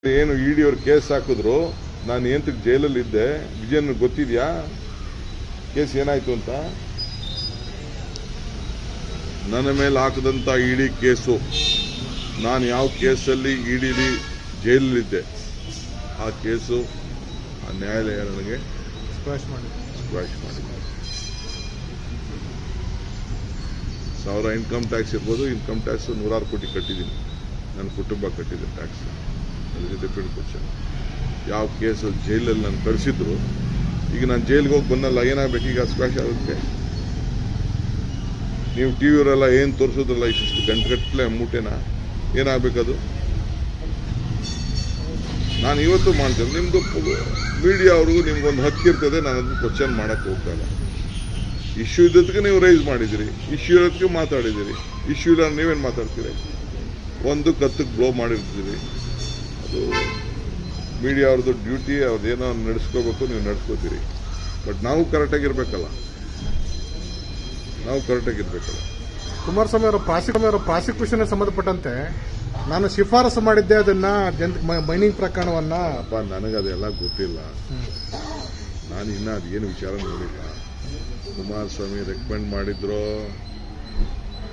ಏನು ಇಡಿ ಅವ್ರು ಕೇಸ್ ಹಾಕಿದ್ರು. ನಾನು ಏಂತಕ್ಕೆ ಜೈಲಲ್ಲಿ ಇದ್ದೆ, ವಿಜಯನ್ ಗೊತ್ತಿದ್ಯಾ ಕೇಸ್ ಏನಾಯ್ತು ಅಂತ? ನನ್ನ ಮೇಲೆ ಹಾಕದಂತ ಇಡಿ ಕೇಸು, ನಾನು ಯಾವ ಕೇಸಲ್ಲಿ ಇಡಿಲಿ ಜೈಲಲ್ಲಿದ್ದೆ ಆ ಕೇಸು ಆ ನ್ಯಾಯಾಲಯ ನನಗೆ ಸ್ಕ್ವಾಶ್ ಮಾಡಿದೆ. 1000 ಇನ್ಕಮ್ ಟ್ಯಾಕ್ಸ್ ಇರ್ಬೋದು, ಇನ್ಕಮ್ ಟ್ಯಾಕ್ಸ್ 100 ಕೋಟಿ ಕಟ್ಟಿದ್ದೀನಿ, ನನ್ನ ಕುಟುಂಬ ಕಟ್ಟಿದೆ ಟ್ಯಾಕ್ಸ್. ಅದಕ್ಕೆ ಡಿಪೆಂಡ್ ಕ್ವಶನ್ ಯಾವ ಕೇಸಲ್ಲಿ ಜೈಲಲ್ಲಿ ನಾನು ಕಳಿಸಿದ್ರು. ಈಗ ನಾನು ಜೈಲಿಗೆ ಹೋಗಿ ಬಂದಲ್ಲ, ಏನಾಗಬೇಕು ಈಗ? ಸ್ಕ್ವಾಶ್ ಆಗುತ್ತೆ. ನೀವು ಟಿ ವಿಯವರೆಲ್ಲ ಏನು ತೋರಿಸೋದ್ರಲ್ಲ ಇಷ್ಟು ಗಂಟೆಗಟ್ಟಲೆ ಮೂಟೆನ, ಏನಾಗಬೇಕದು? ನಾನು ಇವತ್ತು ಮಾಡ್ತೇನೆ. ನಿಮ್ಮದು ಮೀಡಿಯಾ ಅವ್ರಿಗೂ ನಿಮ್ಗೊಂದು ಹಕ್ಕಿರ್ತದೆ, ನಾನು ಅದನ್ನು ಕ್ವಶನ್ ಮಾಡೋಕ್ಕೆ ಹೋಗ್ತಾ ಇಲ್ಲ. ಇಶ್ಯೂ ಇದ್ದದಕ್ಕೆ ನೀವು ರೈಸ್ ಮಾಡಿದ್ದೀರಿ, ಇಶ್ಯೂ ಇರೋದಕ್ಕೆ ಮಾತಾಡಿದ್ದೀರಿ. ಇಶ್ಯೂ ಇಲ್ಲ ನೀವೇನು ಮಾತಾಡ್ತೀರಿ? ಒಂದು ಕತ್ತಿಗೆ ಬ್ಲೋ ಮಾಡಿರ್ತೀರಿ. ಅದು ಮೀಡಿಯಾ ಅವ್ರದ್ದು ಡ್ಯೂಟಿ, ಅವ್ರದ್ದೇನೋ ನಡೆಸ್ಕೋಬೇಕು, ನೀವು ನಡೆಸ್ಕೋತೀರಿ. ಬಟ್ ನಾವು ಕರೆಕ್ಟಾಗಿರ್ಬೇಕಲ್ಲ, ಕುಮಾರಸ್ವಾಮಿ ಅವರ ಪ್ರಾಸಿಕ್ಯೂಷನ್ ಸಂಬಂಧಪಟ್ಟಂತೆ ನಾನು ಶಿಫಾರಸು ಮಾಡಿದ್ದೆ ಅದನ್ನ ಮೈನಿಂಗ್ ಪ್ರಕರಣವನ್ನ. ನನಗದೆಲ್ಲ ಗೊತ್ತಿಲ್ಲ, ನಾನು ಇನ್ನೂ ಅದೇನು ವಿಚಾರ ನೋಡಿಲ್ಲ. ಕುಮಾರಸ್ವಾಮಿ ರೆಕಮೆಂಡ್ ಮಾಡಿದ್ರು,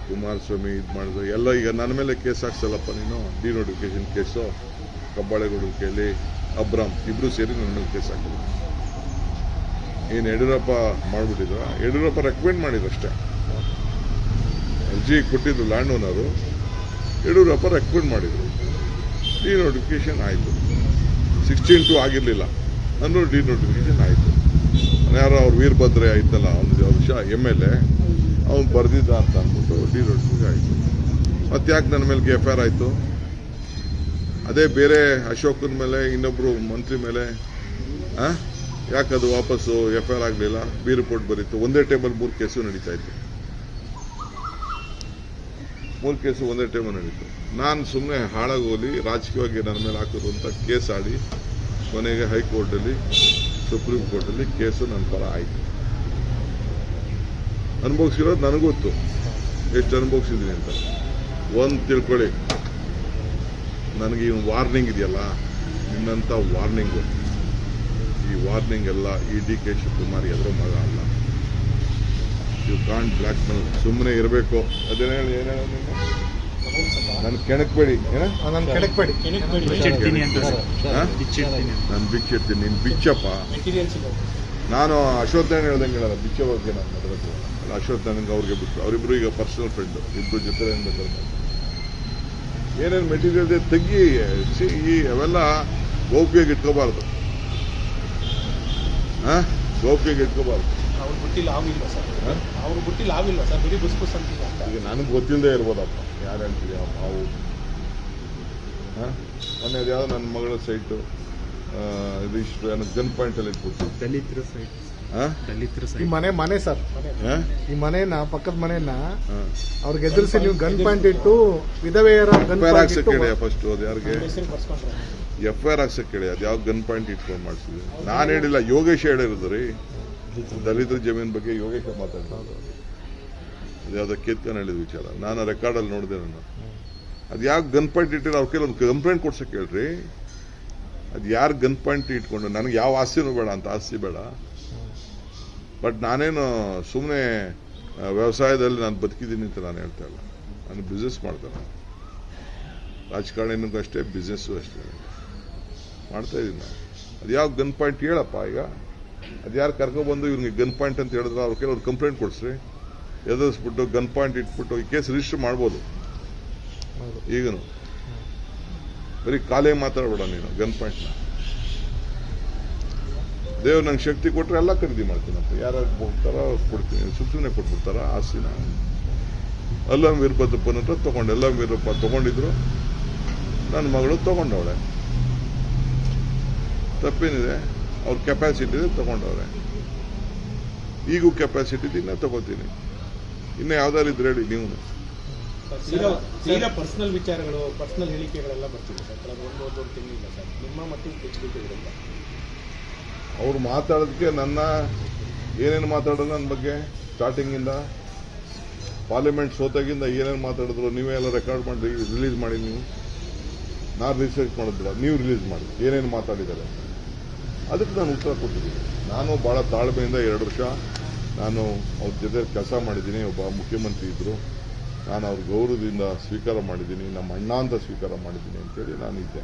ಕುಮಾರಸ್ವಾಮಿ ಇದು ಮಾಡಿದ್ರು ಎಲ್ಲ. ಈಗ ನನ್ನ ಮೇಲೆ ಕೇಸ್ ಹಾಕ್ಸಲ್ಲಪ್ಪ ನೀನು, ಡಿನೋಟಿಫಿಕೇಶನ್ ಕೇಸು, ಕಬ್ಬಾಳೆಗೌಡ ಕೇಳಿ ಅಬ್ರಾಮ್ ಇಬ್ರು ಸೇರಿ ನನ್ನ ಮೇಲೆ ಕೇಸ್ ಹಾಕಿದ್ರು. ಏನು ಯಡಿಯೂರಪ್ಪ ಮಾಡಿಬಿಟ್ಟಿದ್ರು? ಯಡಿಯೂರಪ್ಪ ರೆಕಮೆಂಡ್ ಮಾಡಿದ್ರು ಅಷ್ಟೇ. ಅರ್ಜಿ ಕೊಟ್ಟಿದ್ರು ಲ್ಯಾಂಡ್ ಓನರು, ಯಡಿಯೂರಪ್ಪ ರೆಕಮೆಂಡ್ ಮಾಡಿದ್ರು, ಡಿನೋಟಿಫಿಕೇಶನ್ ಆಯಿತು. 16-2 ಆಗಿರಲಿಲ್ಲ, ನಾನು ಡಿನೋಟಿಫಿಕೇಶನ್ ಆಯಿತು. ಯಾರೋ ಅವ್ರು ವೀರಭದ್ರ ಆಯ್ತಲ್ಲ, ಒಂದು ವರ್ಷ MLA, ಅವ್ನು ಬರೆದಿದ್ದ ಅಂತ ಅಂದ್ಬಿಟ್ಟು ಡಿನೋಟಿಫಿಕೇಶನ್ ಆಯಿತು. ಮತ್ತೆ ಯಾಕೆ ನನ್ನ ಮೇಲೆ FIR ಆಯಿತು? ಅದೇ ಬೇರೆ ಅಶೋಕನ ಮೇಲೆ, ಇನ್ನೊಬ್ಬರು ಮಂತ್ರಿ ಮೇಲೆ ಯಾಕದು ವಾಪಸ್ಸು FIR ಆಗಲಿಲ್ಲ? ಬಿ ರಿಪೋರ್ಟ್ ಬರೀತು. ಒಂದೇ ಟೈಮಲ್ಲಿ 3 ಕೇಸು ನಡೀತಾ ಇತ್ತು. 3 ಕೇಸು ಒಂದೇ ಟೈಮಲ್ಲಿ ನಡೀತು. ನಾನು ಸುಮ್ಮನೆ ಹಾಳಾಗೋಲಿ ರಾಜಕೀಯವಾಗಿ ನನ್ನ ಮೇಲೆ ಹಾಕೋದು ಅಂತ ಕೇಸ್ ಆಡಿ ಕೊನೆಗೆ ಹೈಕೋರ್ಟಲ್ಲಿ, ಸುಪ್ರೀಂ ಕೋರ್ಟಲ್ಲಿ ಕೇಸು ನನ್ನ ಪರ ಆಯಿತು. ಅನುಭವಿಸಿರೋದು ನನಗೊತ್ತು, ಎಷ್ಟು ಅನುಭವಿಸಿದ್ದೀನಿ ಅಂತ. ಒಂದು ತಿಳ್ಕೊಳ್ಳಿ, ನನಗೆ ಈ ವಾರ್ನಿಂಗ್ ಇದೆಯಲ್ಲ, ನಿನ್ನಂಥ ವಾರ್ನಿಂಗು, ಈ ವಾರ್ನಿಂಗ್ ಎಲ್ಲ ಈ DK ಶಿವಕುಮಾರ್ ಎದುರು ಮಗ ಅಲ್ಲ. ಯು ಕಾಂಟ್ ಬ್ಲ್ಯಾಕ್ ಮೇಲ್. ಸುಮ್ಮನೆ ಇರಬೇಕು. ಅದೇನು ಹೇಳಿ, ನಾನು ಕೆಣಕ್ಬೇಡಿ, ನಾನು ಕೆಣಕ್ಬೇಡಿ, ನಾನು ಬಿಚ್ಚಿಡ್ತೀನಿ, ನೀನು ಬಿಚ್ಚಪ್ಪ. ನಾನು ಅಶ್ವತ್ಥಣ್ಣ ಹೇಳ್ದಂಗೆ ಹೇಳಲ್ಲ, ಬಿಚ್ಚ ಬಗ್ಗೆ ನಾನು ಮಾತಾಡೋದು. ಅಶ್ವತ್ಥಣ್ಣಂಗೆ ಅವ್ರಿಗೆ ಬಿಟ್ಟು, ಅವರಿಬ್ರು ಈಗ ಪರ್ಸನಲ್ ಫ್ರೆಂಡು, ಇಬ್ಬರು ಜೊತೆ ಏನು ಬೇಕಾದ್ರೆ ಏನೇನು ಮೆಟೀರಿಯಲ್ ಇದೆ ತೆಗಿ. ಈ ಅವೆಲ್ಲ ಗೌಪ್ಯಗೆ ಇಟ್ಕೋಬಾರ್ದು, ಗೌಪ್ಯಗೆ ಇಟ್ಕೋಬಾರ್ದು. ಈಗ ನನಗೆ ಗೊತ್ತಿಲ್ಲದೆ ಇರ್ಬೋದಪ್ಪ, ಯಾರು ಹೇಳ್ತೀರಿ ನಾವು. ಮೊನ್ನೆ ಅದ್ಯಾವುದು ನನ್ನ ಮಗಳ ಸೈಟು ಇದಿಷ್ಟು ಗನ್ ಪಾಯಿಂಟಲ್ಲಿ ಇಟ್ಬಿಟ್ಟು ದಲಿತರ ಈ ಮನೆ ಸರ್, ಈ ಮನೇನ ಪಕ್ಕದ ಮನೇನ ಅವ್ರಿಗೆ ಎದುರಿಸಿ ನೀವು ಗನ್ ಪಾಯಿಂಟ್ ಇಟ್ಟು ವಿಧವೆಯರ FIR ಹಾಕ್ಸಕ್ಕೆ ಹೇಳಿ ಫಸ್ಟ್. ಅದು ಯಾರಿಗೆ FIR ಹಾಕ್ಸಕ್ಕೆ ಹೇಳಿ? ಅದು ಯಾವ ಗನ್ ಪಾಯಿಂಟ್ ಇಟ್ಕೊಂಡು ಮಾಡಿಸಿದ್ವಿ? ನಾನು ಹೇಳಿಲ್ಲ, ಯೋಗೇಶ್ ಹೇಳಿರೋದು ರೀ. ದಲಿತರ ಜಮೀನ್ ಬಗ್ಗೆ ಯೋಗೇಶ ಮಾತಾಡೋದು, ಅದ್ಯಾವುದೋ ಕೇತ್ಕನ್ ಹೇಳಿದ ವಿಚಾರ. ನಾನು ರೆಕಾರ್ಡಲ್ಲಿ ನೋಡಿದೆ. ನಾನು ಅದು ಯಾವ ಗನ್ ಪಾಯಿಂಟ್ ಇಟ್ಟಿರೋ ಅವ್ರ ಕೆಲವೊಂದು ಕಂಪ್ಲೇಂಟ್ ಕೊಡ್ಸಕ್ಕೆ ಹೇಳ್ರಿ. ಅದು ಯಾರು ಗನ್ ಪಾಯಿಂಟ್ ಇಟ್ಕೊಂಡು, ನನಗೆ ಯಾವ ಆಸ್ತಿನೂ ಬೇಡ ಅಂತ, ಆಸ್ತಿ ಬೇಡ. ಬಟ್ ನಾನೇನು ಸುಮ್ಮನೆ ವ್ಯವಸಾಯದಲ್ಲಿ ನಾನು ಬದುಕಿದ್ದೀನಿ ಅಂತ ನಾನು ಹೇಳ್ತಾ ಇಲ್ಲ. ನಾನು ಬಿಸ್ನೆಸ್ ಮಾಡ್ತೇನೆ, ರಾಜಕಾರಣಿನೂ ಅಷ್ಟೇ, ಬಿಸ್ನೆಸ್ಸು ಅಷ್ಟೇ ಮಾಡ್ತಾ ಇದ್ದೀನಿ ನಾನು. ಅದು ಯಾವ ಗನ್ ಪಾಯಿಂಟ್ ಹೇಳಪ್ಪ. ಈಗ ಅದು ಯಾರು ಕರ್ಕೊಬಂದು ಇವ್ನಿಗೆ ಗನ್ ಪಾಯಿಂಟ್ ಅಂತ ಹೇಳಿದ್ರೆ ಅವ್ರ ಕೆಲವ್ರು ಕಂಪ್ಲೇಂಟ್ ಕೊಡಿಸ್ರಿ, ಎದುರಿಸ್ಬಿಟ್ಟು ಗನ್ ಪಾಯಿಂಟ್ ಇಟ್ಬಿಟ್ಟು ಈ ಕೇಸ್ ರಿಜಿಸ್ಟರ್ ಮಾಡ್ಬೋದು. ಈಗನು ಬರೀ ಕಾಲೇ ಮಾತಾಡಬೇಡ ನೀನು. ಗನ್ ಪಾಯಿಂಟ್ನ ದೇವ್ರು ನಂಗೆ ಶಕ್ತಿ ಕೊಟ್ಟರೆ ಎಲ್ಲ ಖರೀದಿ ಮಾಡ್ತೀನಪ್ಪ. ಯಾರು ಹೋಗ್ತಾರ ಕೊಡ್ತೀನಿ, ಸುಮ್ಮನೆ ಕೊಟ್ಬಿಡ್ತಾರ ಆಸ್ತಿನ. ಅಲ್ಲಂ ವೀರಭದ್ರಪ್ಪನ ಹತ್ರ ತೊಗೊಂಡು, ಅಲ್ಲಂ ವೀರಪ್ಪ ತೊಗೊಂಡಿದ್ರು, ನನ್ನ ಮಗಳು ತೊಗೊಂಡವಳೆ. ತಪ್ಪೇನಿದೆ? ಅವ್ರ ಕೆಪಾಸಿಟಿ ಇದೆ, ತೊಗೊಂಡವ್ರೆ. ಈಗೂ ಕೆಪಾಸಿಟಿ ಇದೆ, ಇನ್ನೂ ತಗೋತೀನಿ. ಇನ್ನು ಯಾವ್ದಾರು ಇದ್ರೆ ಹೇಳಿ ನೀವು. ಪರ್ಸನಲ್ ವಿಚಾರಗಳು, ಪರ್ಸನಲ್ ಹೇಳಿಕೆಗಳೆಲ್ಲ ಬರ್ತಿದೆ ಸರ್. ಒಂದು ತಿಂಗಳಿಲ್ಲ ಸರ್, ನಿಮ್ಮ ಮಟ್ಟಿಗೆ ತೆಗೆದುಕೊಂಡಿರೋದಿಲ್ಲ. ಅವ್ರು ಮಾತಾಡೋದಕ್ಕೆ ನನ್ನ ಏನೇನು ಮಾತಾಡೋದು ನನ್ನ ಬಗ್ಗೆ ಸ್ಟಾರ್ಟಿಂಗಿಂದ, ಪಾರ್ಲಿಮೆಂಟ್ ಸೋತಾಗಿಂದ ಏನೇನು ಮಾತಾಡಿದ್ರು ನೀವೇ ಎಲ್ಲ ರೆಕಾರ್ಡ್ ಮಾಡಿ ರಿಲೀಸ್ ಮಾಡಿ ನೀವು. ನಾನು ರಿಸರ್ಚ್ ಮಾಡೋದಿಲ್ಲ, ನೀವು ರಿಲೀಸ್ ಮಾಡಿ ಏನೇನು ಮಾತಾಡಿದ್ದಾರೆ. ಅದಕ್ಕೆ ನಾನು ಉತ್ತರ ಕೊಟ್ಟಿದ್ದೀನಿ. ನಾನು ಭಾಳ ತಾಳ್ಮೆಯಿಂದ 2 ವರ್ಷ ನಾನು ಅವ್ರ ಜೊತೆ ಕೆಲಸ ಮಾಡಿದ್ದೀನಿ. ಒಬ್ಬ ಮುಖ್ಯಮಂತ್ರಿ ಇದ್ದರು, ನಾನು ಅವ್ರ ಗೌರವದಿಂದ ಸ್ವೀಕಾರ ಮಾಡಿದ್ದೀನಿ, ನಮ್ಮ ಅಣ್ಣ ಅಂತ ಸ್ವೀಕಾರ ಮಾಡಿದ್ದೀನಿ ಅಂತೇಳಿ ನಾನು ಇದ್ದೆ.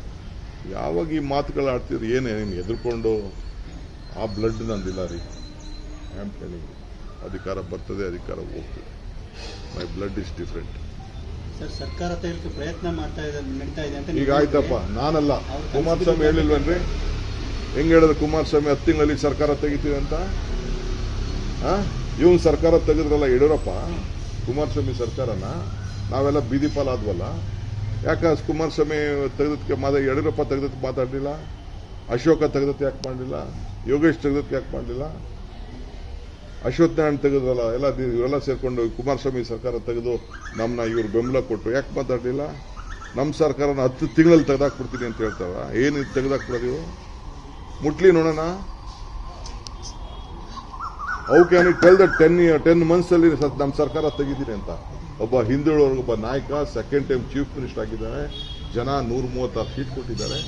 ಯಾವಾಗ ಈ ಮಾತುಗಳು ಆಡ್ತಿದ್ರು ಏನೇನು ಹೆದರ್ಕೊಂಡು ಆ ಬ್ಲಡ್ ನಂದಿಲ್ಲ ರೀ. I am telling you. ಅಧಿಕಾರ ಬರ್ತದೆ, ಅಧಿಕಾರ ಹೋಗ್ತದೆ. My blood is different. Sir, ಸರ್ಕಾರ ತೆಗೆಯಲಿಕ್ಕೆ ಪ್ರಯತ್ನ ನಡೀತಾ ಇದೆ ಅಂತ ಈಗ ಆಯ್ತಪ್ಪ, ನಾನಲ್ಲ, ಕುಮಾರಸ್ವಾಮಿ ಹೇಳಿಲ್ವೇನ್ರಿ? ಹೆಂಗೆ ಹೇಳಿದ್ರು ಕುಮಾರಸ್ವಾಮಿ 10 ತಿಂಗಳಲ್ಲಿ ಸರ್ಕಾರ ತೆಗಿತೀವಿ ಅಂತ? ಇವನ್ ಸರ್ಕಾರ ತೆಗೆದ್ರಲ್ಲ ಯಡಿಯೂರಪ್ಪ, ಕುಮಾರಸ್ವಾಮಿ ಸರ್ಕಾರನ ನಾವೆಲ್ಲ ಬೀದಿ ಪಾಲಾದ್ವಲ್ಲ. ಯಾಕೆ ಕುಮಾರಸ್ವಾಮಿ ತೆಗೆದಕ್ಕೆ ಯಡಿಯೂರಪ್ಪ ತೆಗೆದಕ್ಕೆ ಮಾತಾಡಲಿಲ್ಲ? ಅಶೋಕ ತೆಗೆದಕ್ಕೆ ಯಾಕೆ ಮಾಡಲಿಲ್ಲ? ಯೋಗೇಶ್ ತೆಗೆದಕ್ಕೆ ಯಾಕೆ ಮಾಡಲಿಲ್ಲ? ಅಶ್ವತ್ಥ ನಾರಾಯಣ ತೆಗೆದ್ರಲ್ಲ, ಇವರೆಲ್ಲ ಸೇರ್ಕೊಂಡು ಕುಮಾರಸ್ವಾಮಿ ಸರ್ಕಾರ ತೆಗೆದು ನಮ್ಮನ್ನ ಇವ್ರು ಬೆಂಬಲ ಕೊಟ್ಟರು, ಯಾಕೆ ಮಾತಾಡಲಿಲ್ಲ? ನಮ್ಮ ಸರ್ಕಾರನ 10 ತಿಂಗಳಲ್ಲಿ ತೆಗೆದಾಕ್ಬಿಡ್ತೀನಿ ಅಂತ ಹೇಳ್ತಾರ. ಏನು ತೆಗೆದಾಕ್ಬಿಡೋದು ಇವು? ಮುಟ್ಲಿ ನೋಡೋಣ. How can you tell that 10 months ಅಲ್ಲಿ ನಮ್ಮ ಸರ್ಕಾರ ತೆಗಿತೀನಿ ಅಂತ? ಒಬ್ಬ ಹಿಂದುಳಿದೊಬ್ಬ ನಾಯಕ ಸೆಕೆಂಡ್ ಟೈಮ್ ಚೀಫ್ ಮಿನಿಸ್ಟರ್ ಆಗಿದ್ದಾರೆ, ಜನ 136 ಸೀಟ್ ಕೊಟ್ಟಿದ್ದಾರೆ.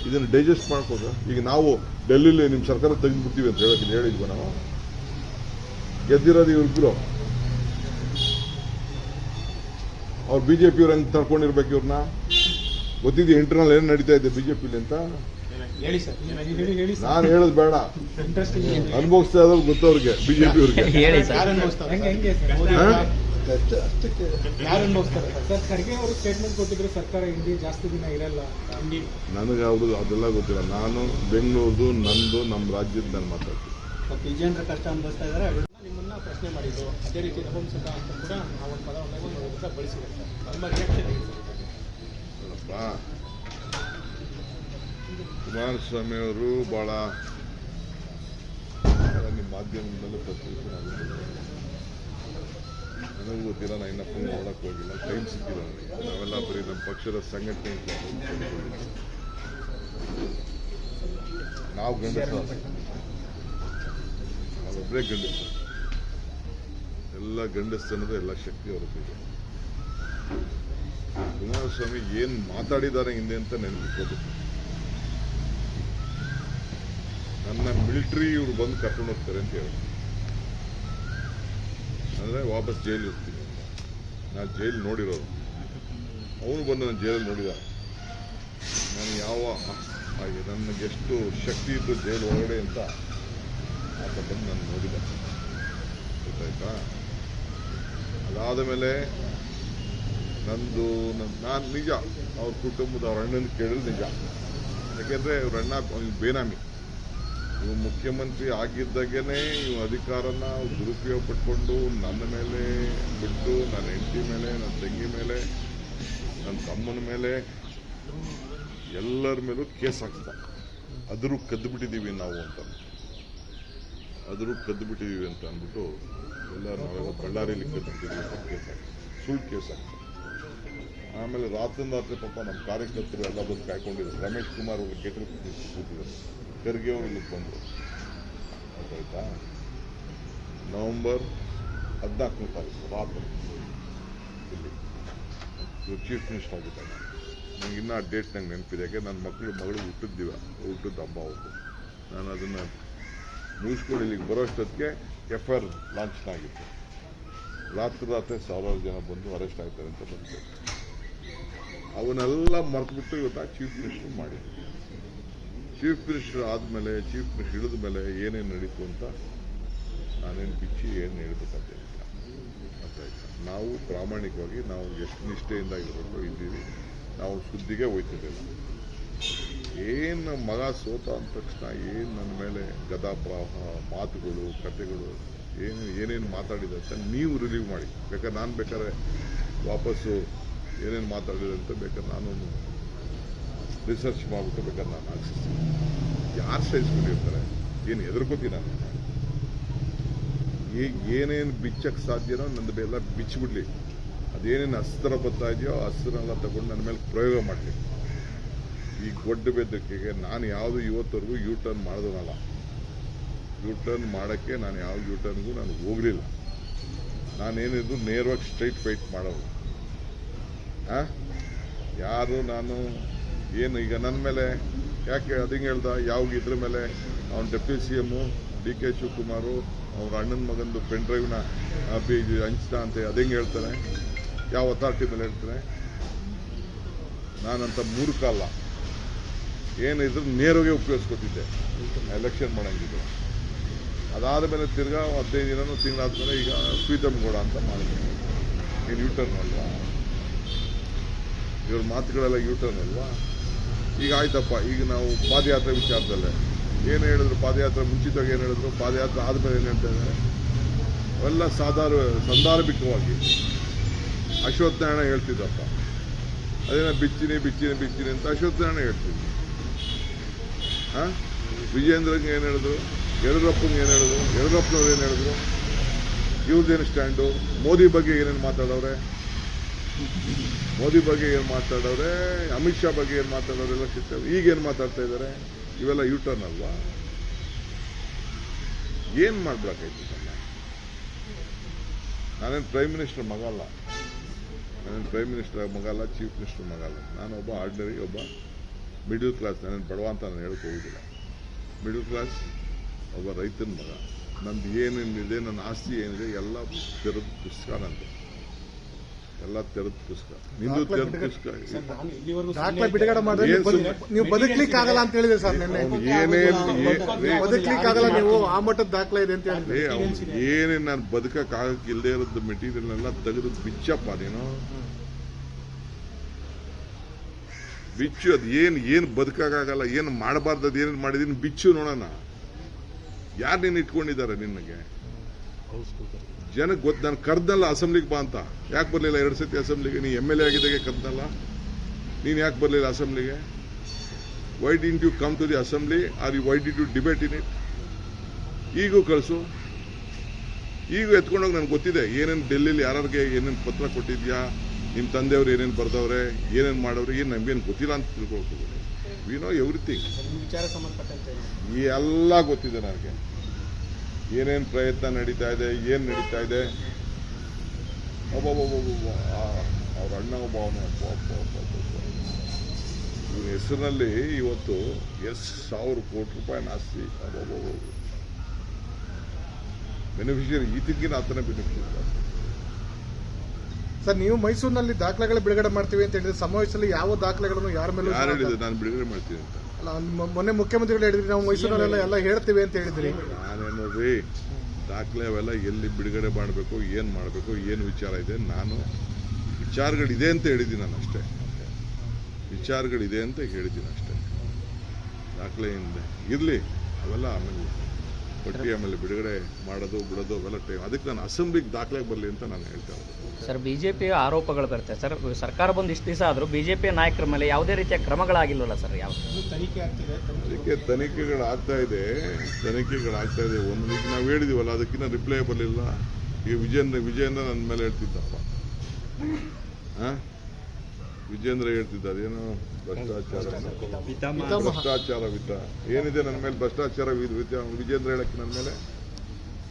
ಇದನ್ನು ಡೈಜೆಸ್ಟ್ ಮಾಡ್ಕೋದು. ಈಗ ನಾವು ಡೆಲ್ಲಿಲಿ ನಿಮ್ಮ ಸರ್ಕಾರ ತೆಗೆದುಬಿಡ್ತೀವಿ ಅಂತ ಹೇಳಿದ್ವಿ. ನಾವು ಗೆದ್ದಿರೋದು ಇವ್ರಿಬ್ರು. ಅವ್ರು ಬಿಜೆಪಿಯವ್ರು ಹೆಂಗೆ ತರ್ಕೊಂಡಿರ್ಬೇಕು ಇವ್ರನ್ನ? ಗೊತ್ತಿದೆ ಇಂಟರ್ನಲ್ ಏನು ನಡೀತಾ ಇದೆ ಬಿಜೆಪಿಲಿ ಅಂತ? ಹೇಳಿ ಸರ್, ಹೇಳಿ ಸರ್. ನಾನು ಹೇಳೋದು ಬೇಡ, ಅನುಭವಿಸ್ತಾ ಇರೋದು ಗೊತ್ತವ್ರಿಗೆ, ಬಿಜೆಪಿಯವ್ರಿಗೆ. ಯಾರು ಅನುಭವಿಸ್ತಾರೆ ಸರ್? ಖರ್ಗೆ ಅವರು ಸ್ಟೇಟ್ಮೆಂಟ್ ಕೊಟ್ಟಿದ್ರು, ಸರ್ಕಾರ ಇಂಡಿ ಜಾಸ್ತಿ ದಿನ ಇರಲ್ಲ. ನನಗೆ ಅವರು ಅದೆಲ್ಲ ಗೊತ್ತಿಲ್ಲ. ನಾನು ಬೆಂಗಳೂರು ನಂದು, ನಮ್ಮ ರಾಜ್ಯದ ನಾನು ಮಾತಾಡ್ತೀನಿ. ವಿಜೇಂದ್ರ ಕಷ್ಟ ಅನುಭವಿಸ್ತಾ ಇದ್ದಾರೆ. ನಿಮ್ಮನ್ನ ಪ್ರಶ್ನೆ ಮಾಡಿದ್ರು, ಅದೇ ರೀತಿ ನಪುಂಸಕ ಅಂತ ಕೂಡ ಆ ಒಂದು ಪದವನ್ನು ಬಳಸಿದ್ದಾರೆ ಸರ್. ನಮ್ಮ ರಿಯಾಕ್ಷನ್ ಹೇಗೆ ಸರ್? ಕುಮಾರಸ್ವಾಮಿ ಅವರು ಬಹಳ ನಿಮ್ಮ ಮಾಧ್ಯಮದಲ್ಲೂ ಪತ್ರಿಕೆ ನನಗೂ ಗೊತ್ತಿಲ್ಲ, ನಾನು ಇನ್ನೂ ಫೋನ್ ನೋಡಕ್ಕೆ ಹೋಗಿಲ್ಲ, ಟೈಮ್ ಸಿಕ್ಕಿಲ್ಲ ನನಗೆ. ನಾವೆಲ್ಲ ಬರೀ ನಮ್ಮ ಪಕ್ಷದ ಸಂಘಟನೆ ನಾವು ಗಂಡಸ, ನಾವೊಬ್ಬರೇ ಗಂಡಸ. ಎಲ್ಲ ಗಂಡಸ್ತನದ ಎಲ್ಲ ಶಕ್ತಿ ಅವ್ರಿಗೆ. ಕುಮಾರಸ್ವಾಮಿ ಏನು ಮಾತಾಡಿದ್ದಾರೆ ಹಿಂದೆ ಅಂತ ನೆನಪಿಟ್ಕೋದು. ನನ್ನ ಮಿಲಿಟರಿ ಇವ್ರು ಬಂದು ಕರ್ಕೊಂಡು ಹೋಗ್ತಾರೆ ಅಂತ ಹೇಳಿ, ಅಂದರೆ ವಾಪಸ್ ಜೈಲು ಇರ್ತೀನಿ ಅಂತ. ನಾನು ಜೈಲು ನೋಡಿರೋದು, ಅವನು ಬಂದು ನನ್ನ ಜೈಲಲ್ಲಿ ನೋಡಿದ. ನಾನು ನನಗೆಷ್ಟು ಶಕ್ತಿ ಇದ್ದು ಜೈಲು ಒಳಗಡೆ ಅಂತ ಆತ ಬಂದು ನಾನು ನೋಡಿದ. ಗೊತ್ತಾಯ್ತಾ? ಅದಾದ ಮೇಲೆ ನಾನು ನಿಜ ಅವ್ರ ಕುಟುಂಬದ ಅವ್ರ ಅಣ್ಣನ ಕೇಳಿದ್ರೆ ನಿಜ. ಯಾಕೆಂದರೆ ಅವ್ರ ಅಣ್ಣ ಬೇನಾಮಿ. ಇವು ಮುಖ್ಯಮಂತ್ರಿ ಆಗಿದ್ದಾಗೇನೆ ಇವು ಅಧಿಕಾರನ ದುರುಪಯೋಗ ಪಟ್ಕೊಂಡು ನನ್ನ ಮೇಲೆ ಬಿಟ್ಟು, ನನ್ನ ಹೆಂಡತಿ ಮೇಲೆ, ನನ್ನ ತಂಗಿ ಮೇಲೆ, ನನ್ನ ತಮ್ಮನ ಮೇಲೆ, ಎಲ್ಲರ ಮೇಲೂ ಕೇಸ್ ಹಾಕ್ಸ್ದ. ಅದರೂ ಕದ್ದು ಬಿಟ್ಟಿದ್ದೀವಿ ನಾವು ಅಂತ, ಅಂದ್ಬಿಟ್ಟು ಎಲ್ಲ ನಾವೆಲ್ಲ ಬಳ್ಳಾರಿಯಲ್ಲಿ ಕದ್ದುಬಿಟ್ಟಿದ್ದೀವಿ ಅಂತ ಕೇಸ್ ಹಾಕ್ತಾರೆ, ಸುಳ್ಳು ಕೇಸ್ ಹಾಕ್ತಾರೆ. ಆಮೇಲೆ ರಾತ್ರಿ ಪಾಪ ನಮ್ಮ ಕಾರ್ಯಕರ್ತರು ಎಲ್ಲ ಬಂದು ಕಾಯ್ಕೊಂಡಿದ್ರು. ರಮೇಶ್ ಕುಮಾರ್ ಅವರು ಗೇಟಲ್ಲಿ ಕೂತಿದ್ದಾರೆ, ಖರ್ಗೆ ಅವರು ಇಲ್ಲಿಗೆ ಬಂದರು. ಗೊತ್ತಾಯ್ತಾ? ನವೆಂಬರ್ 14ನೇ ತಾರೀಕು ರಾತ್ರಿ ಇಲ್ಲಿ ಇವರು ಚೀಫ್ ಮಿನಿಸ್ಟರ್ ಆಗಿದ್ದಾರೆ. ನಂಗೆ ಇನ್ನೂ ಆ ಡೇಟ್ ನಂಗೆ ನೆನಪಿದೆ. ಯಾಕೆ ನನ್ನ ಮಗಳು ಹುಟ್ಟಿದ ಹಬ್ಬ ಅವತ್ತು. ನಾನು ಅದನ್ನು ಮುಗಿಸ್ಕೊಂಡು ಇಲ್ಲಿಗೆ ಬರೋಷ್ಟೊತ್ತಿಗೆ FIR ಲಾಂಚ್ ಆಗಿತ್ತು. ರಾತ್ರಿ 1000 ಜನ ಬಂದು ಅರೆಸ್ಟ್ ಆಗ್ತಾರೆ ಅಂತ ಬಂತು. ಅವನ್ನೆಲ್ಲ ಮರೆತುಬಿಟ್ಟು ಇವತ್ತು ಚೀಫ್ ಮಿನಿಸ್ಟರ್ ಮಾಡಿ, ಚೀಫ್ ಮಿನಿಸ್ಟರ್ ಆದಮೇಲೆ, ಚೀಫ್ ಮಿನಿಸ್ಟರ್ ಇಳಿದ ಮೇಲೆ ಏನೇನು ನಡೀತು ಅಂತ ನಾನೇನು ಬಿಚ್ಚಿ ಏನು ಹೇಳ್ಬೇಕಾಗ್ತಿಲ್ಲ. ಗೊತ್ತಾಯ್ತು? ನಾವು ಪ್ರಾಮಾಣಿಕವಾಗಿ ನಾವು ಎಷ್ಟು ನಿಷ್ಠೆಯಿಂದ ಇದ್ದೀವಿ. ನಾವು ಸುದ್ದಿಗೆ ಹೋಯ್ತಿದ್ದಿಲ್ಲ. ಏನು ಮಗ ಸೋತ ಅಂದ ತಕ್ಷಣ ಏನು ನನ್ನ ಮೇಲೆ ಗದಾಪ್ರಾಹ ಮಾತುಗಳು, ಕಥೆಗಳು, ಏನೇನು ಮಾತಾಡಿದೆ ಅಂತ ನೀವು ರಿಲೀವ್ ಮಾಡಿ. ಬೇಕಾದ್ರೆ ನಾನು ಬೇಕಾದ್ರೆ ವಾಪಸ್ಸು ಏನೇನು ಮಾತಾಡಿದೆ ಅಂತ ಬೇಕಾದ್ರೆ ನಾನು ರಿಸರ್ಚ್ ಮಾಡಿಬಿಟ್ಟು ಬೇಕಾದ್ರೆ ನಾನು ಹಾಕ್ಸಿಸ್ತೀನಿ. ಯಾರು ಸಹಿಸ್ಕೊಂಡಿರ್ತಾರೆ? ಏನು ಹೆದರ್ಕೋತೀನಿ ನಾನು? ಏನೇನು ಬಿಚ್ಚಕ್ಕೆ ಸಾಧ್ಯನೋ ನಂದು ಎಲ್ಲ ಬಿಚ್ಚಿಬಿಡ್ಲಿ. ಅದೇನೇನು ಅಸ್ತ್ರ ಬರ್ತಾ ಇದೆಯೋ ಅಸ್ತ್ರನೆಲ್ಲ ತಗೊಂಡು ನನ್ನ ಮೇಲೆ ಪ್ರಯೋಗ ಮಾಡಲಿ. ಈ ಗೊಡ್ಡ ಬೆದರಿಕೆಗೆ ನಾನು ಯಾವುದು ಇವತ್ತವರೆಗೂ ಯೂಟರ್ನ್ ಮಾಡಿದನಲ್ಲ. ಯೂಟರ್ನ್ ಮಾಡೋಕ್ಕೆ ನಾನು ಯಾವ ಯೂಟರ್ನ್ಗೂ ನಾನು ಹೋಗಲಿಲ್ಲ. ನಾನೇನಿದ್ರು ನೇರವಾಗಿ ಸ್ಟ್ರೈಟ್ ಫೈಟ್ ಮಾಡೋದು. ಯಾರು ನಾನು ಏನು ಈಗ ನನ್ನ ಮೇಲೆ ಯಾಕೆ ಅದಿಂಗೆ ಹೇಳ್ದ ಯಾವ ಇದ್ರ ಮೇಲೆ ಅವ್ನು deputy C M D K Shivakumar ಅವ್ರ ಅಣ್ಣನ ಮಗಂದು ಪೆನ್ ಡ್ರೈವ್ನ ಹಂಚ್ತಾ ಅಂತ ಅದಿಂಗೆ ಹೇಳ್ತಾನೆ, ಯಾವ ಅಥಾರಿಟಿ ಮೇಲೆ ಹೇಳ್ತಾನೆ? ನಾನಂತ ಮೂರ್ಖಲ್ಲ, ಏನಿದ್ರು ನೇರವಾಗಿ ಉಪಯೋಗಿಸ್ಕೊತಿದ್ದೆ ಎಲೆಕ್ಷನ್ ಮಾಡಂಗಿದ್ರು. ಅದಾದ ಮೇಲೆ ತಿರ್ಗಾ 15 ದಿನನೂ ತಿಂಗಳಾದ್ಮೇಲೆ ಈಗ ಪ್ರೀತಮ್ಗೌಡ ಅಂತ ಮಾಡಿದ್ರು. ಏನು ಯೂಟರ್ನ್ ಅಲ್ವಾ ಇವ್ರ ಮಾತುಗಳೆಲ್ಲ? ಯೂಟರ್ನ್ ಅಲ್ವಾ? ಈಗ ಆಯ್ತಪ್ಪ, ಈಗ ನಾವು ಪಾದಯಾತ್ರೆ ವಿಚಾರದಲ್ಲೇ ಏನು ಹೇಳಿದ್ರು, ಪಾದಯಾತ್ರೆ ಮುಂಚಿತವಾಗಿ ಏನು ಹೇಳಿದ್ರು, ಪಾದಯಾತ್ರೆ ಆದಮೇಲೆ ಏನು ಹೇಳ್ತಾ ಇದ್ದಾರೆ, ಅವೆಲ್ಲ ಸಂದರ್ಭಿಕವಾಗಿ ಅಶ್ವತ್ಥನಾರಾಯಣ ಹೇಳ್ತಿದ್ದಪ್ಪ. ಅದೇನೋ ಬಿಚ್ಚಿನಿ ಬಿಚ್ಚಿನಿ ಬಿಚ್ಚಿನಿ ಅಂತ ಅಶ್ವತ್ಥನಾರಾಯಣ ಹೇಳ್ತಿದ್ವಿ. ವಿಜೇಂದ್ರಂಗೆ ಏನು ಹೇಳಿದ್ರು, ಯಡಿಯೂರಪ್ಪಂಗೆ ಏನು ಹೇಳಿದ್ರು, ಯಡಿಯೂರಪ್ಪನವ್ರು ಏನು ಹೇಳಿದ್ರು, ಇವ್ರದ್ದೇನು ಸ್ಟ್ಯಾಂಡು, ಮೋದಿ ಬಗ್ಗೆ ಏನೇನು ಮಾತಾಡೋರೆ, ಮೋದಿ ಬಗ್ಗೆ ಏನು ಮಾತಾಡೋರೆ, ಅಮಿತ್ ಶಾ ಬಗ್ಗೆ ಏನು ಮಾತಾಡೋರೆ ಎಲ್ಲ ಸಿಗ್ತವೆ. ಈಗೇನು ಮಾತಾಡ್ತಾ ಇದ್ದಾರೆ? ಇವೆಲ್ಲ ಯೂಟರ್ನ್ ಅಲ್ವಾ? ಏನು ಮಾಡ್ಬೇಕಾಯ್ತು ಸರ್? ನಾನೇನು ಪ್ರೈಮ್ ಮಿನಿಸ್ಟರ್ ಮಗ ಅಲ್ಲ, ನಾನೇನು ಪ್ರೈಮ್ ಮಿನಿಸ್ಟರ್ ಮಗ ಅಲ್ಲ, ಚೀಫ್ ಮಿನಿಸ್ಟರ್ ಮಗ ಅಲ್ಲ. ನಾನು ಒಬ್ಬ ಆರ್ಡಿನರಿ, ಒಬ್ಬ ಮಿಡಲ್ ಕ್ಲಾಸ್. ನಾನೇನು ಬಡವ ಅಂತ ನಾನು ಹೇಳಕ್ಕೆ ಹೋಗುದಿಲ್ಲ. ಮಿಡಲ್ ಕ್ಲಾಸ್, ಒಬ್ಬ ರೈತನ ಮಗ. ನಂದು ಏನೇನಿದೆ, ನನ್ನ ಆಸ್ತಿ ಏನಿದೆ ಎಲ್ಲ ತೆರೆದ ಪುಸ್ತಕ, ನಂದು ಎಲ್ಲ ತೆರೆದ ಪುಸ್ತಕ. ನಿಂದು ತೆರೆದ ಪುಸ್ತಕ. ದಾಖಲೆ ಬಿಡುಗಡೆ ಮಾಡಿದ್ರೆ ನೀವು ಬದುಕ್ಲಿಕ್ಕೆ ಆಗಲ್ಲ ಅಂತ ಹೇಳಿದ್ರೆ ಸರ್, ಬದುಕ್ಲಿಕ್ಕೆ ಆಗಲ್ಲ ನೀವು, ಆ ಮಟ್ಟದ ದಾಖಲೆ ಇದೆ ಅಂತ ಹೇಳಿದ್ರೆ ಏನೇನು ನಾನು ಬದುಕಕ್ಕೆ ಆಗಕ್ಕೆ ಇಲ್ಲದೆ ಇರೋದು ಮೆಟೀರಿಯಲ್ ಎಲ್ಲ ತೆಗೆದು ಬಿಚ್ಚಪ್ಪ ನೀನು, ಬಿಚ್ಚು. ಅದು ಏನು ಬದುಕಾಗಲ್ಲ, ಏನು ಮಾಡಬಾರ್ದು, ಅದು ಏನೇನು ಮಾಡಿದೀನಿ ಬಿಚ್ಚು ನೋಡೋಣ. ಯಾರು ನೀನು ಇಟ್ಕೊಂಡಿದ್ದಾರೆ ನಿನಗೆ? ಜನಕ್ಕೆ ಗೊತ್ತು. ನಾನು ಕರ್ದಲ್ಲ ಅಸೆಂಬ್ಲಿಗೆ ಬಾ ಅಂತ. ಯಾಕೆ ಬರಲಿಲ್ಲ 2 ಸತಿ ಅಸೆಂಬ್ಲಿಗೆ? ನೀ MLA ಆಗಿದ್ದಾಗೆ ಕರ್ದಲ್ಲ, ನೀನು ಯಾಕೆ ಬರಲಿಲ್ಲ ಅಸೆಂಬ್ಲಿಗೆ? Why didn't you come to the assembly, or you why did you debate in it? ಈಗೂ ಕಳಿಸು, ಈಗೂ ಎತ್ಕೊಂಡೋಗಿ. ನನಗೆ ಗೊತ್ತಿದೆ ಏನೇನು ಡೆಲ್ಲಿಲಿ ಯಾರಿಗೆ ಏನೇನು ಪತ್ರ ಕೊಟ್ಟಿದ್ಯಾ, ನಿಮ್ಮ ತಂದೆಯವ್ರು ಏನೇನು ಬರ್ದವ್ರೆ, ಏನೇನು ಮಾಡೋರು, ಏನು ನಮಗೇನು ಗೊತ್ತಿಲ್ಲ ಅಂತ ತಿಳ್ಕೊಳ್ತೀವಿ. We know everything. ವಿಚಾರ ಸಂಬಂಧಪಟ್ಟಂತೆ ಎಲ್ಲ ಗೊತ್ತಿದೆ ನನಗೆ. ಏನೇನು ಪ್ರಯತ್ನ ನಡೀತಾ ಇದೆ, ಏನು ನಡೀತಾ ಇದೆ. ಅವ್ರ ಅಣ್ಣ ಒಬ್ಬ ಇವನ ಹೆಸರಿನಲ್ಲಿ ಇವತ್ತು ಎಷ್ಟು 1000 ಕೋಟಿ ರೂಪಾಯಿ ಆಸ್ತಿ. ಬೆನಿಫಿಷಿಯರಿ ಈತಕ್ಕಿಂತ ಆತನೇ ಬೆನಿಫಿಷಿಯರಿ. ಸರ್, ನೀವು ಮೈಸೂರಿನಲ್ಲಿ ದಾಖಲೆಗಳು ಬಿಡುಗಡೆ ಮಾಡ್ತೀವಿ ಅಂತ ಹೇಳಿದ್ರೆ ಸಮಾವೇಶದಲ್ಲಿ ಯಾವ ದಾಖಲೆಗಳನ್ನು ಯಾರ ಮೇಲೆ ಯಾರು ಹೇಳಿದ್ರು ನಾನು ಬಿಡುಗಡೆ ಮಾಡ್ತೀನಿ ಅಂತ? ಅಲ್ಲ, ಮೊನ್ನೆ ಮುಖ್ಯಮಂತ್ರಿಗಳು ಹೇಳಿದ್ರಿ ನಾವು ಮೈಸೂರಿನಲ್ಲೆಲ್ಲ ಎಲ್ಲ ಹೇಳ್ತೀವಿ ಅಂತ ಹೇಳಿದ್ರಿ. ನಾನೇನೋದ್ರಿ ದಾಖಲೆ ಅವೆಲ್ಲ ಎಲ್ಲಿ ಬಿಡುಗಡೆ ಮಾಡಬೇಕು, ಏನು ಮಾಡಬೇಕು, ಏನು ವಿಚಾರ ಇದೆ, ನಾನು ವಿಚಾರಗಳಿದೆ ಅಂತ ಹೇಳಿದ್ದೀನಿ. ನಾನು ಅಷ್ಟೇ ವಿಚಾರಗಳಿದೆ ಅಂತ ಹೇಳಿದ್ದೀನಿ ಅಷ್ಟೇ. ದಾಖಲೆ ಏನಿದೆ ಇರಲಿ, ಅವೆಲ್ಲ ಆಮೇಲೆ ಪಟ್ಟಿ ಆಮೇಲೆ ಬಿಡುಗಡೆ ಮಾಡೋದು ಬಿಡೋದು ಅವೆಲ್ಲ ಟೈಮ್. ಅದಕ್ಕೆ ನಾನು ಅಸೆಂಬ್ಲಿಗೆ ದಾಖಲೆಗೆ ಬರಲಿ ಅಂತ ನಾನು ಹೇಳ್ತಾ ಇರೋದು. ಸರ್, ಬಿಜೆಪಿ ಆರೋಪಗಳು ಬರುತ್ತೆ ಸರ್. ಸರ್ಕಾರ ಬಂದು ಇಷ್ಟು ದಿವಸ ಆದರೂ ಬಿಜೆಪಿ ನಾಯಕರ ಮೇಲೆ ಯಾವುದೇ ರೀತಿಯ ಕ್ರಮಗಳಾಗಿಲ್ವಲ್ಲ ಸರ್? ಯಾವ ತನಿಖೆ ಆಗ್ತಿದೆ? ಅದಕ್ಕೆ ತನಿಖೆಗಳಾಗ್ತಾ ಇದೆ. ಒಂದು ಈಗ ನಾವು ಹೇಳಿದೀವಲ್ಲ, ಅದಕ್ಕಿಂತ ರಿಪ್ಲೈ ಬರಲಿಲ್ಲ. ಈಗ ವಿಜಯೇಂದ್ರ ನನ್ನ ಮೇಲೆ ಹೇಳ್ತಿದ್ದಪ್ಪ, ವಿಜೇಂದ್ರ ಹೇಳ್ತಿದ್ದ ಅದೇನೋ ಭ್ರಷ್ಟಾಚಾರ ವಿತ್ತ ಏನಿದೆ ನನ್ನ ಮೇಲೆ, ಭ್ರಷ್ಟಾಚಾರ ವಿಜೇಂದ್ರ ಹೇಳಕ್ಕೆ ನನ್ನ ಮೇಲೆ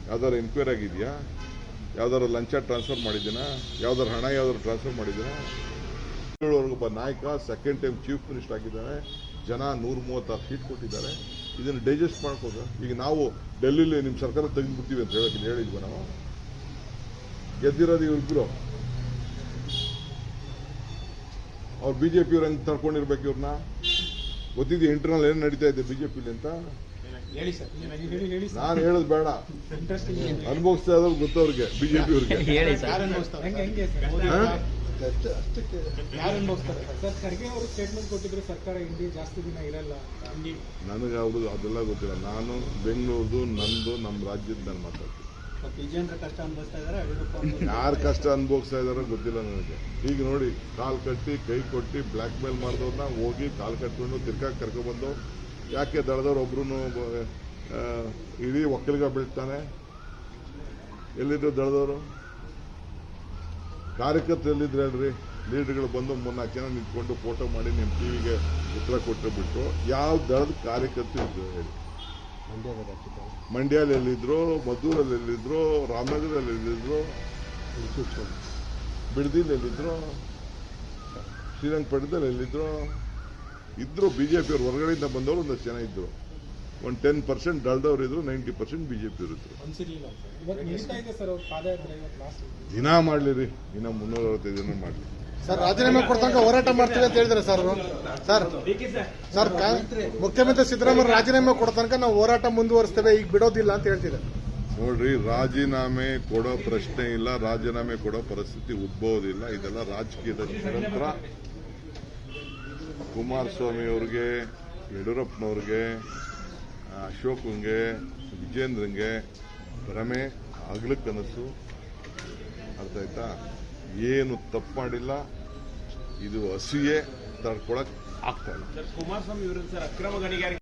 ಯಾವ್ದಾರು ಎನ್ಕ್ವೈರಿ ಆಗಿದೆಯಾ? ಯಾವ್ದಾರು ಲಂಚ ಟ್ರಾನ್ಸ್ಫರ್ ಮಾಡಿದ್ದೀನಾ? ಯಾವ್ದಾರು ಹಣ ಯಾವ್ದಾರು ಟ್ರಾನ್ಸ್ಫರ್ ಮಾಡಿದ್ದೀನಾ? ಒಬ್ಬ ನಾಯಕ ಸೆಕೆಂಡ್ ಟೈಮ್ ಚೀಫ್ ಮಿನಿಸ್ಟರ್ ಆಗಿದ್ದಾರೆ. ಜನ 136 ಸೀಟ್ ಕೊಟ್ಟಿದ್ದಾರೆ. ಇದನ್ನು ಡೈಜೆಸ್ಟ್ ಮಾಡ್ಕೋದ. ಈಗ ನಾವು ಡೆಲ್ಲಿಲಿ ನಿಮ್ಮ ಸರ್ಕಾರ ತೆಗೆದುಬಿಡ್ತೀವಿ ಅಂತ ಹೇಳಕ್ಕೆ ಹೇಳಿದ್ವಿ. ನಾವು ಗೆದ್ದಿರೋದು ಇವ್ರಿಬ್ರು. ಅವ್ರು ಬಿಜೆಪಿಯವ್ರು ಹೆಂಗೆ ತರ್ಕೊಂಡಿರ್ಬೇಕು ಇವ್ರನ್ನ? ಗೊತ್ತಿದೆ ಇಂಟರ್ನಲ್ ಏನು ನಡೀತಾ ಇದೆ ಬಿಜೆಪಿಲಿ ಅಂತ. ಹೇಳಿ ಸರ್, ಹೇಳಿ. ನಾನು ಹೇಳೋದು ಬೇಡ, ಅನುಭವಿಸ್ತಾ ಇರೋದು ಗೊತ್ತವ್ರಿಗೆ, ಬಿಜೆಪಿ ಅವ್ರಿಗೆ. ಹೇಳಿ ಸರ್. ಯಾರು ಅನುಭವಿಸ್ತಾರೆ ಸರ್? ಖರ್ಗೆ ಅವರು ಸ್ಟೇಟ್ಮೆಂಟ್ ಕೊಟ್ಟಿದ್ರು, ಸರ್ಕಾರ ಇಂಡಿ ಜಾಸ್ತಿ ದಿನ ಇರಲ್ಲ. ನನಗೆ ಅವ್ರದ್ದು ಅದೆಲ್ಲ ಗೊತ್ತಿಲ್ಲ. ನಾನು ಬೆಂಗಳೂರು ನಂದು, ನಮ್ಮ ರಾಜ್ಯದ ನಾನು ಮಾತಾಡ್ತೀನಿ. ವಿಜೇಂದ್ರ ಕಷ್ಟ ಅನುಭವಿಸ್ತಾ ಇದ್ದಾರೆ, ಯಾರು ಕಷ್ಟ ಅನುಭವಿಸ್ತಾ ಇದಾರೋ ಗೊತ್ತಿಲ್ಲ ನನಗೆ. ಈಗ ನೋಡಿ, ಕಾಲು ಕಟ್ಟಿ ಕೈ ಕೊಟ್ಟು ಬ್ಲ್ಯಾಕ್ ಮೇಲ್ ಮಾಡಿದವ್ರನ್ನ ಹೋಗಿ ಕಾಲು ಕಟ್ಕೊಂಡು ತಿರ್ಗಾಕ್ ಕರ್ಕೊಬಂದು, ಯಾಕೆ ದಳದವ್ರು ಒಬ್ರು ಇಡೀ ಒಕ್ಕಲಿಗ ಬೀಳ್ತಾನೆ. ಎಲ್ಲಿದ್ರು ದಳದವರು? ಕಾರ್ಯಕರ್ತರು ಎಲ್ಲಿದ್ರು ಹೇಳ್ರಿ? ಲೀಡರ್ಗಳು ಬಂದು 3-4 ಜನ ನಿಂತ್ಕೊಂಡು ಫೋಟೋ ಮಾಡಿ ನಿಮ್ಮ ಟಿವಿಗೆ ಉತ್ತರ ಕೊಟ್ಟು ಬಿಟ್ಟು, ಯಾವ ದಳದ ಕಾರ್ಯಕರ್ತರು ಇದ್ರು ಹೇಳಿ? ಮಂಡ್ಯಲ್ಲಿ ಎಲ್ಲಿದ್ರು, ಮದ್ದೂರಲ್ಲಿ ಎಲ್ಲಿದ್ರು, ರಾಮನಗರದಲ್ಲಿ ಎಲ್ಲಿದ್ರು, ಬಿಡದಿಲಿ ಎಲ್ಲಿದ್ರು, ಶ್ರೀರಂಗಪಟ್ಟಣದಲ್ಲಿ ಎಲ್ಲಿದ್ರು? ಇದ್ರು ಬಿಜೆಪಿ ಅವ್ರು ಹೊರಗಡೆಯಿಂದ ಬಂದವರು ಒಂದಷ್ಟು ಜನ ಇದ್ರು. ಒಂದು 10% ಡಳ್ದವ್ರು ಇದ್ರು, 90% ಬಿಜೆಪಿ ಇದ್ರು. ಅನ್ಸಿರ್ಲಿಲ್ಲ ಸರ್. ಇವತ್ತು ನಡೀತಾ ಇದೆ ಸರ್ ಅವ್ರ ಪಾದಯಾತ್ರೆ ಇವತ್ತು ಲಾಸ್ಟ್. ದಿನ ಮಾಡ್ಲಿರಿ, ಇನ್ನ 365 ದಿನ ಮಾಡ್ಲಿ. ಸರ್ ರಾಜೀನಾಮೆ ಕೊಡ್ತಂಕ ಹೋರಾಟ ಮಾಡ್ತೀವಿ ಅಂತ ಹೇಳಿದ್ರೆ ಸರ್ ಅವರು. ಸರ್ ಮುಖ್ಯಮಂತ್ರಿ ಸಿದ್ದರಾಮಯ್ಯ ರಾಜೀನಾಮೆ ಕೊಡೋ ತನಕ ನಾವು ಹೋರಾಟ ಮುಂದುವರಿಸ್ತೇವೆ, ಈಗ ಬಿಡೋದಿಲ್ಲ ಅಂತ ಹೇಳ್ತಿದ್ದಾರೆ. ನೋಡ್ರಿ, ರಾಜೀನಾಮೆ ಕೊಡೋ ಪ್ರಶ್ನೆ ಇಲ್ಲ, ರಾಜೀನಾಮೆ ಕೊಡೋ ಪರಿಸ್ಥಿತಿ ಉದ್ಭವದಿಲ್ಲ. ಇದೆಲ್ಲ ರಾಜಕೀಯದ ಷಡ್ಯಂತ್ರ. ಕುಮಾರಸ್ವಾಮಿ ಅವ್ರಿಗೆ, ಯಡಿಯೂರಪ್ಪನವ್ರಿಗೆ, ಅಶೋಕ್ಗೆ, ವಿಜೇಂದ್ರಂಗೆ ಭ್ರಮೆ ಆಗ್ಲಿಕ್ಕನಸು. ಅರ್ಥ ಆಯ್ತಾ? ಏನು ತಪ್ಪು ಮಾಡಿಲ್ಲ. ಇದು ಹಸಿಯೇ ತಡ್ಕೊಳಕ್ ಆಗ್ತಾ ಇಲ್ಲ. ಕುಮಾರಸ್ವಾಮಿ ವಿರುದ್ಧ ಸರ್ ಅಕ್ರಮ ಗಣಿಗಾರಿಕೆ